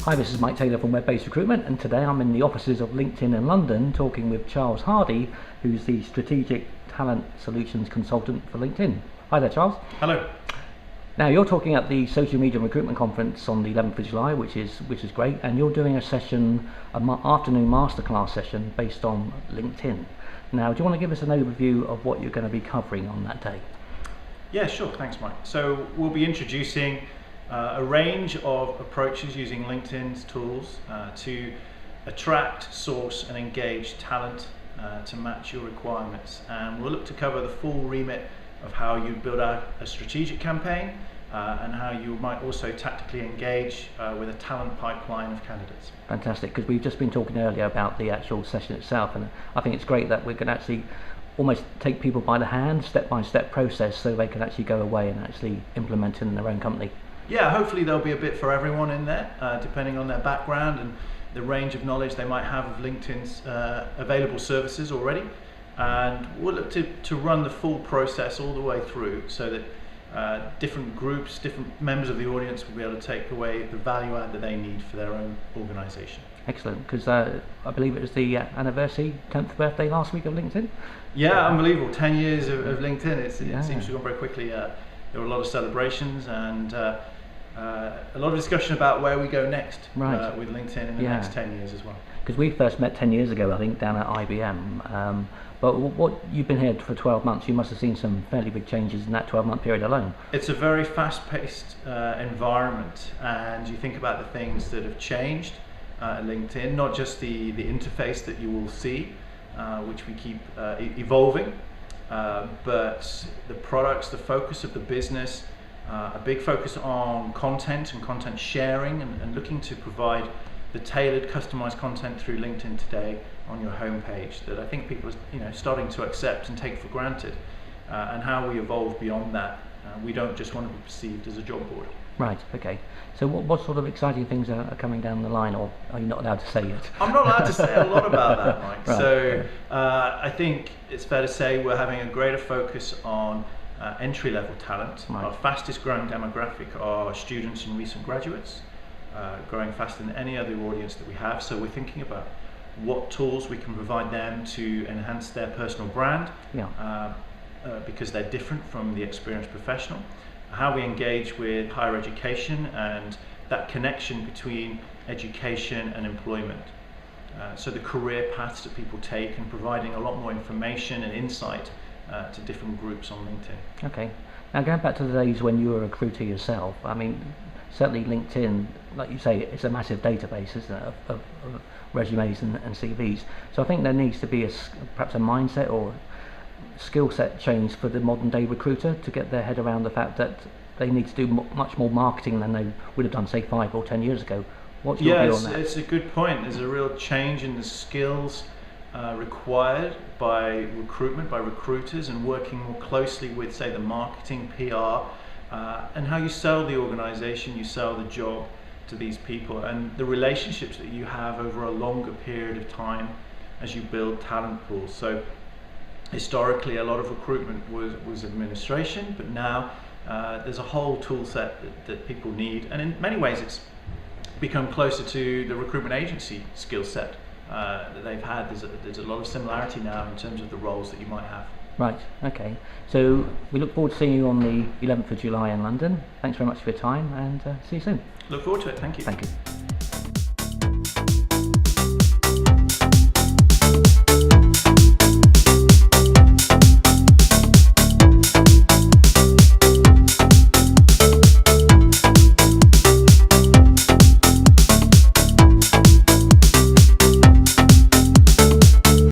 Hi, this is Mike Taylor from Web-Based Recruitment, and today I'm in the offices of LinkedIn in London talking with Charles Hardy, who's the Strategic Talent Solutions Consultant for LinkedIn. Hi there, Charles. Hello. Now, you're talking at the Social Media Recruitment Conference on the 11th of July, which is great, and you're doing a session, afternoon masterclass session based on LinkedIn. Now, do you want to give us an overview of what you're going to be covering on that day? Yeah, sure. Thanks, Mike. So we'll be introducing a range of approaches using LinkedIn's tools to attract, source and engage talent to match your requirements. And we'll look to cover the full remit of how you build out a strategic campaign and how you might also tactically engage with a talent pipeline of candidates. Fantastic, because we've just been talking earlier about the actual session itself, and I think it's great that we can actually almost take people by the hand, step-by-step process, so they can actually go away and actually implement it in their own company. Yeah, hopefully there'll be a bit for everyone in there, depending on their background and the range of knowledge they might have of LinkedIn's available services already. And we'll look to run the full process all the way through so that different groups, different members of the audience will be able to take away the value add that they need for their own organisation. Excellent, because I believe it was the anniversary, 10th birthday last week of LinkedIn. Yeah, unbelievable, 10 years of LinkedIn. It seems to have gone very quickly. There were a lot of celebrations and a lot of discussion about where we go next with LinkedIn in the next 10 years as well. Because we first met 10 years ago, I think, down at IBM. But what you've been here for 12 months, you must have seen some fairly big changes in that 12-month period alone. It's a very fast-paced environment, and you think about the things that have changed at LinkedIn, not just the interface that you will see, which we keep evolving, but the products, the focus of the business, a big focus on content and content sharing and looking to provide the tailored, customized content through LinkedIn today on your homepage that I think people are starting to accept and take for granted, and how we evolve beyond that. We don't just want to be perceived as a job board. Right, okay. So what sort of exciting things are coming down the line, or are you not allowed to say yet? I'm not allowed to say a lot about that, Mike. Right, so I think it's fair to say we're having a greater focus on entry-level talent. Right. Our fastest growing demographic are students and recent graduates, growing faster than any other audience that we have. So we're thinking about what tools we can provide them to enhance their personal brand, because they're different from the experienced professional. How we engage with higher education and that connection between education and employment. So the career paths that people take, and providing a lot more information and insight to different groups on LinkedIn. Okay. Now, going back to the days when you were a recruiter yourself, I mean, certainly LinkedIn, like you say, it's a massive database, isn't it, of resumes and CVs. So I think there needs to be perhaps a mindset or skill set change for the modern day recruiter to get their head around the fact that they need to do much more marketing than they would have done, say, 5 or 10 years ago. What's your view on that? It's a good point. There's a real change in the skills required by recruitment, by recruiters, and working more closely with, say, the marketing, PR, and how you sell the organization, you sell the job to these people, and the relationships that you have over a longer period of time as you build talent pools. So historically, a lot of recruitment was administration, but now there's a whole tool set that people need, and in many ways it's become closer to the recruitment agency skill set that they've had. There's a lot of similarity now in terms of the roles that you might have. Right, okay. So we look forward to seeing you on the 11th of July in London. Thanks very much for your time, and see you soon. Look forward to it. Thank you. Thank you.